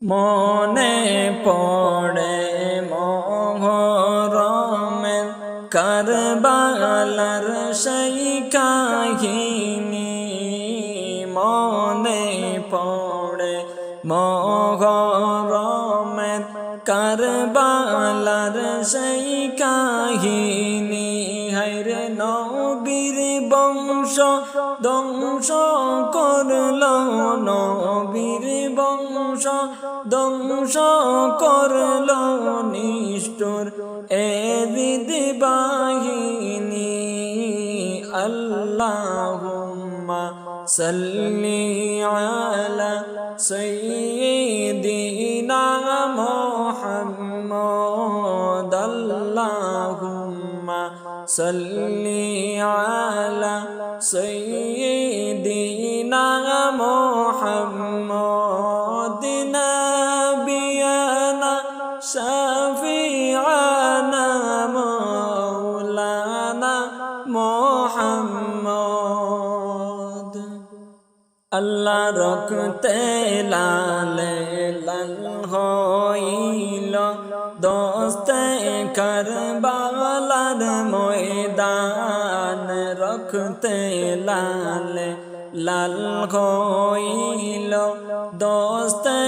মনে পড়ে মুহররমের কারবালার সেই কাহিনী, মনে পড়ে মুহররমের কারবালার সেই কাহিনী। হায়রে নবীর বংশ ধ্বংস করল, নবীর বংশ ধ্বংস করল নিষ্ঠুর এজিদ বাহিনী। আল্লাহুম্মা সাল্লি আলা সাইয়্যিদিনা মুহাম্মদ। আল্লাহুম্মা সাল্লি আলা সাইয়্যিদিনা মুহাম্মদ। নাবিয়ানা শাফিআনা মাওলানা মুহাম্মদ। আল্লাহ রক্তে লালে লাল হইল দোস্তে কারবালার ময়দান, রক্তে লালে লাল হইল দোস্তে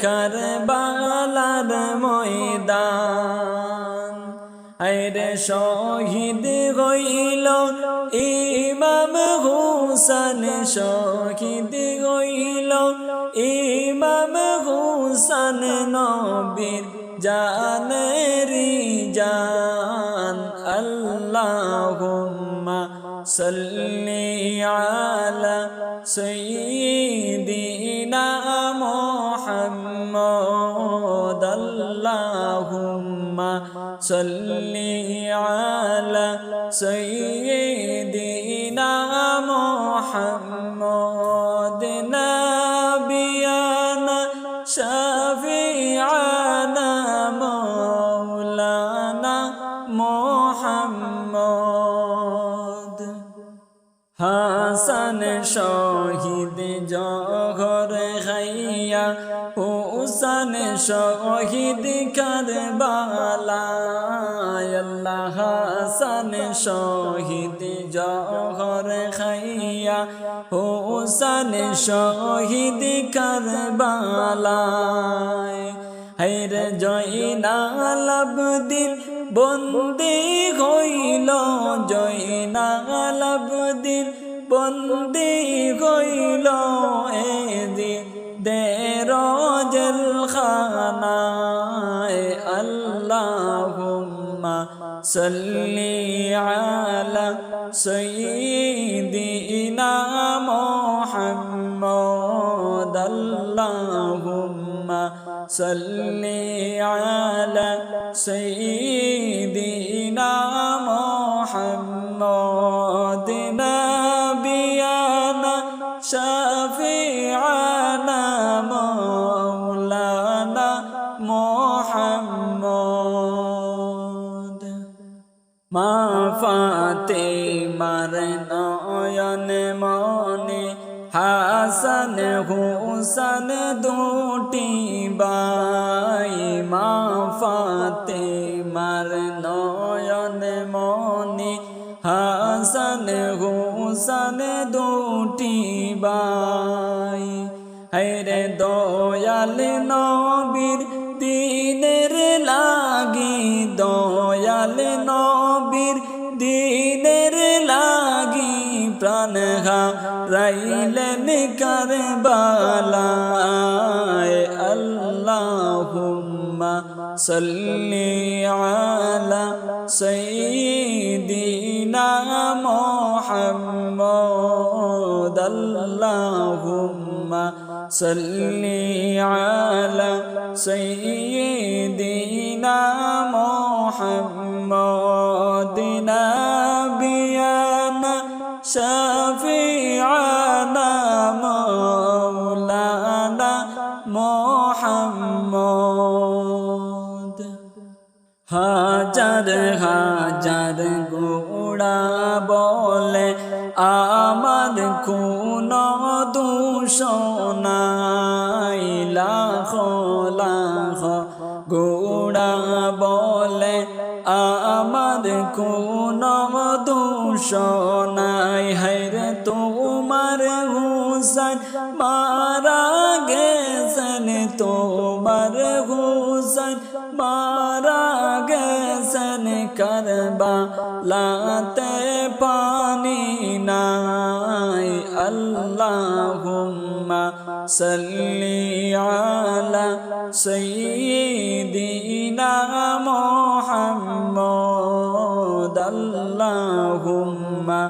কারবালার ময়দান। আরে শহীদ হইল ইমাম হুসেন, শহীদ হইল ইমাম হুসেন নবীর জানেরি জান। আল্লাহুম্মা সাল্লি আলা সাইয়্যিদিনা মুহাম্মদ। আল্লাহুম্মা সাল্লি আলা সাইয়্যিদিনা মুহাম্মদ। নাবিয়ানা শাফিআনা মাওলানা মুহাম্মদ। হাসান শহীদ জহর খাইয়া, হুসেন শহীদ কারবালায়। আল্লাহ হাসান শহীদ জহর খাইয়া, হুসেন শহীদ কারবালায়। হায়রে জয়নাল আবদিন বন্দী হইল, জয়নাল আবদিন বন্দী হইল এজিদের জেলখানায়। আল্লাহুম্মা সাল্লি আলা সাইয়্যিদিনা মুহাম্মদ। আল্লাহুম্মা সাল্লি আলা সাইয়্যিদিনা মুহাম্মদ। নাবিয়ানা শাফিআনা মাওলানা মুহাম্মদ। মা ফাতেমার নয়ন মনে হাসান হুসেন দুটি ভাই। মা ফাতেমার নয়ন মনে হাসান হুসেন দুটি ভাই। হায়রে দয়াল নবীর দিনের লাগি, দয়াল নবীর দিনের লাগি প্রাণ হারাইলেন কারবালায়। আল্লাহুম্মা সাল্লি আলা সাইয়্যিদিনা মুহাম্মদ। আল্লাহুম্মা সাল্লি আলা সাইয়্যিদিনা মুহাম্মদ। নাবিয়ানা শাফিআনা মাওলানা মুহাম্মদ। হাজার হাজার গোড়া বলে আমার কোন দোষ শোনাই লাখো লাখো গোড়া বলে আমার কোনো দোষ নাই হায়রে তোমার হুসাইন মারা গেছেন তোমার হুসাইন মারা গেছেন কারবালাতে পানি নাই আল্লাহুম্মা সাল্লি আলা সাইয়্যিদিনা মুহাম্মদ আল্লাহুম্মা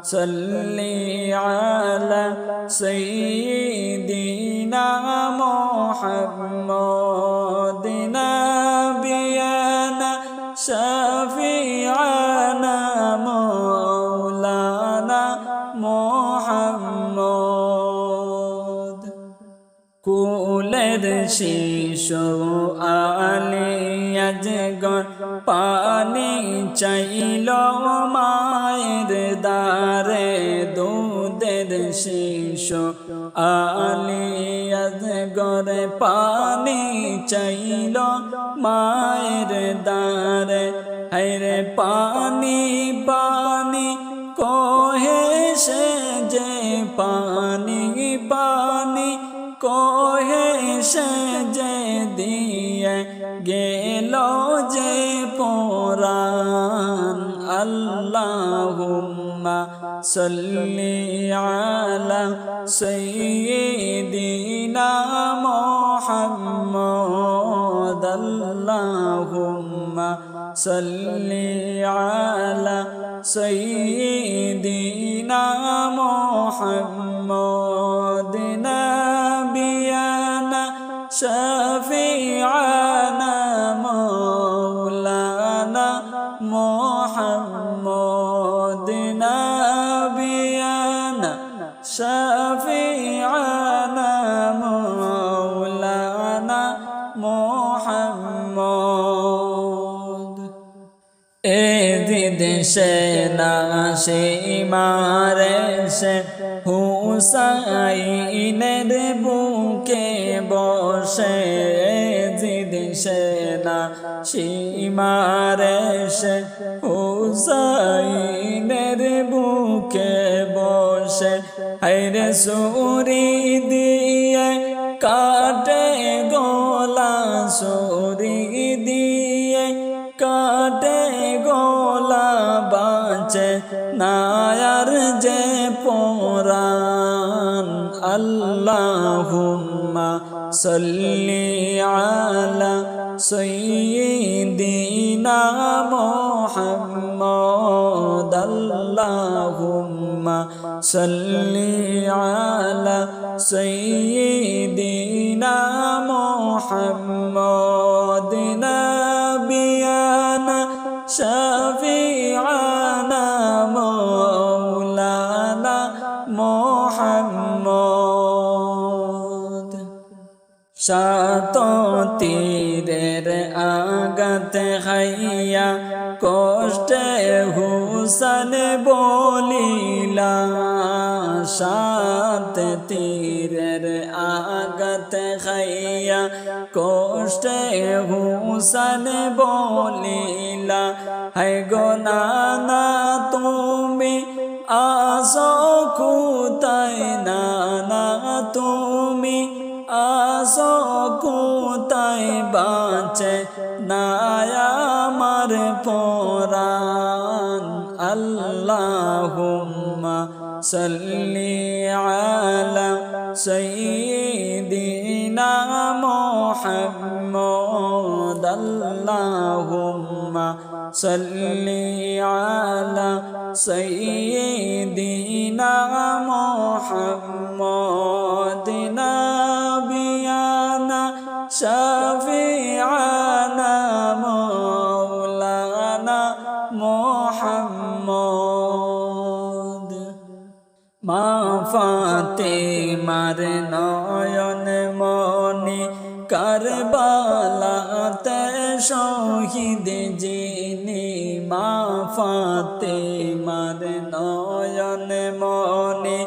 সাল্লি আলা সাইয়্যিদিনা মুহাম্মদ নাবিয়ানা শাফিআনা মাওলানা মুহাম্মদ কুলের শিশু আলিয়া জগন পানি চাইল মায়ের দারে দুধের শিশু আলিয়া জগন পানি চাইল মায়ের দারে হায়রে পানি পানি কহে সে যে পানি পানি কহে সে যে দিয়ে গেল যে পরাণ আল্লাহুম্মা সাল্লি আলা সাইয়্যিদিনা মুহাম্মদ আল্লাহুম্মা সাল্লি আলা সাইয়্যিদিনা মুহাম্মদ নাবিয়ানা শাফিআনা মাওলানা মুহাম্মদ নাবিয়ানা শাফিআনা মাওলানা মুহাম্মদ এ দেশে না সে মারে সে হুসাইনের বুকে বসে দেশে না সীমারে সে হুসাইনের বুকে বসে হায়রে সুরি দিয়ে কাটে গলা সুরি দিয়ে কাটে গলা বাঁচে নায়ার যে পরাণ আল্লাহুম্মা সাল্লি আলা সাইয়্যিদিনা মুহাম্মদ আল্লাহুম্মা সাল্লি আলা সাইয়্যিদিনা মুহাম্মদ নাবিয়ানা শাফিআনা মাওলানা মুহাম্মদ সাত তীরের আঘাত খাইয়া কষ্টে হুসান বলিলা সাত তীরের আঘাত খাইয়া কষ্টে হুসান বলিলা হায় গো নানা তুমি আসো কোথায় নানা তুমি আসো কোথায় বাঁচে না আমার পরাণ আল্লাহুম্মা সাল্লি আলা সাইয়্যিদিনা মুহাম্মদ আল্লাহুম্মা সাল্লি আলা সাইয়্যিদিনা মুহাম্মদ নাবিয়ানা শাফিআনা মাওলানা মুহাম্মদ মা ফাতেমার নয়ন মনি কারবালাতে শহীদ যিনি মা ফাতেমার নয়ন মনি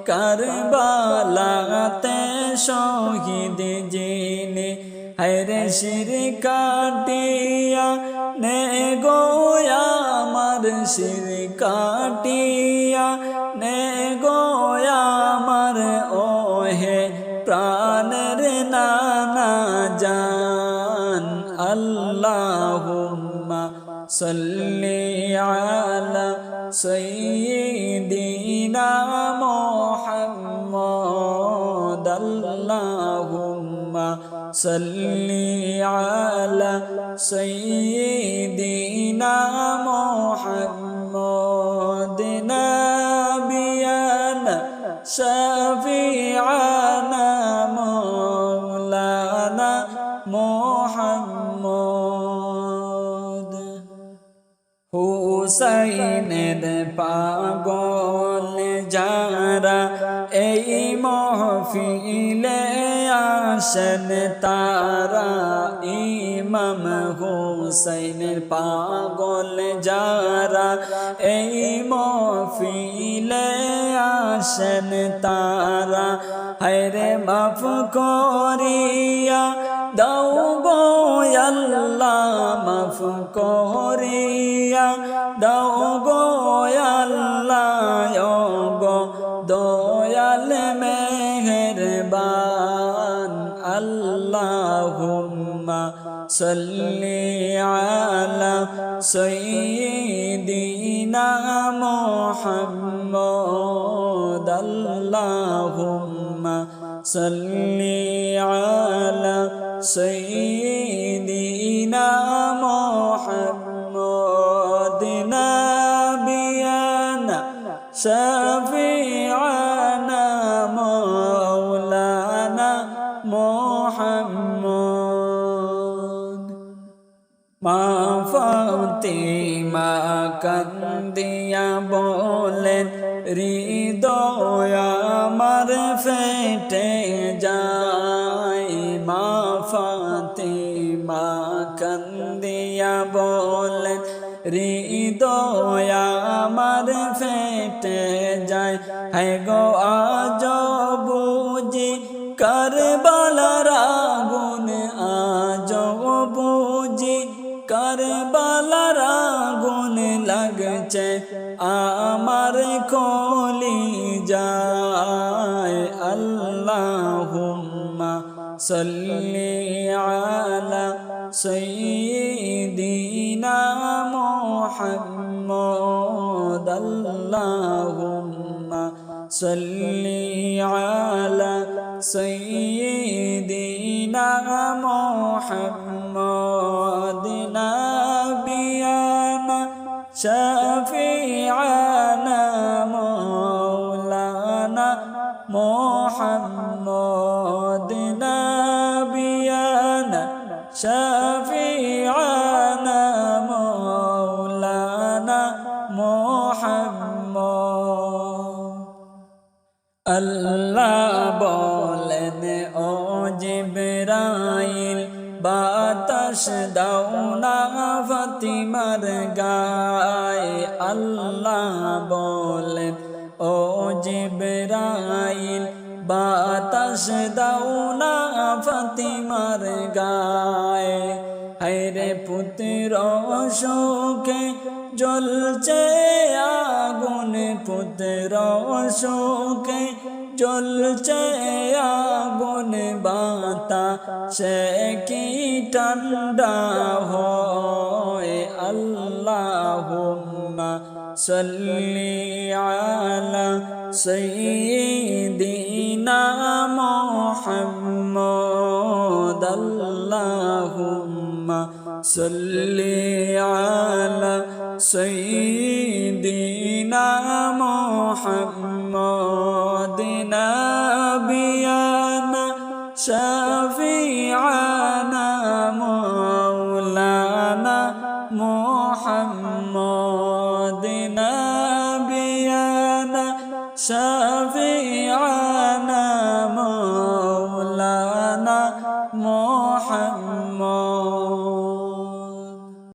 কারবালাতে শহীদ যিনি হায়রে শির কাটিয়া নে গো আমার শির কাটিয়া নে গো আমার ওহে প্রাণের নানা জান আল্লাহুম্মা সাল্লি আলা সাইয়্যিদিনা মুহাম্মদ আল্লাহুম্মা সাল্লি আলা সাইয়্যিদিনা মুহাম্মদ নাবিয়ানা শাফিআনা মাওলানা মুহাম্মদ হুসাইনের পাগল যারা এই মহফিলে আসেন তারা ইমাম হুসাইনের পাগল যারা এই মহফিলে আসেন তারা হায়রে মাফ করিয়া দাও গো আল্লাহ মাফ করিয়া দাও গো আল্লাহ গো দয়াল মেহেরবান আল্লাহুম্মা সাল্লি আলা সাইয়্যিদিনা মুহাম্মদ আল্লাহুম্মা সাল্লি আলা সাইয়্যিদিনা মুহাম্মদ নাবিয়ানা শাফিআনা মাওলানা মুহাম্মদ মা ফাতিমা কান্দিয়া বলেন হৃদয় আমার ফেটে যায় মা ফাতিমা কান্দিয়া বলেন হৃদয় আমার ফেটে যায় হে গো আজ বুঝি কারবালার আগুন আজ বুঝি কারবালার আগুন লাগছে আমার কলি যায় আল্লাহুম্মা সাল্লি আলা সাইয়্যিদিনা মুহাম্মদ আল্লাহুম্মা সাল্লি আলা সাইয়্যিদিনা মুহাম্মদ নাবিয়ানা শাফিআনা মাওলানা মুহাম্মদ নাবিয়ানা শাফিআনা মাওলানা মুহাম্মদ আল্লাহ বলেন ও জিবরাইল বাতাস দাও না ফাতিমার গায়ে আল্লাহ বলেন ও জিবরাইল বাতাস দাও না ফাতিমার গায়ে হায়রে পুত্র শোকে জ্বলছে আগুন পুত্র শোকে জ্বলছে আগুন বাতাসে কি ঠান্ডা হয় আল্লাহুম্মা সাল্লি আলা সাইয়্যিদিনা মুহাম্মদ আল্লাহুম্মা সাল্লি আলা সাইয়্যিদিনা মুহাম্মদ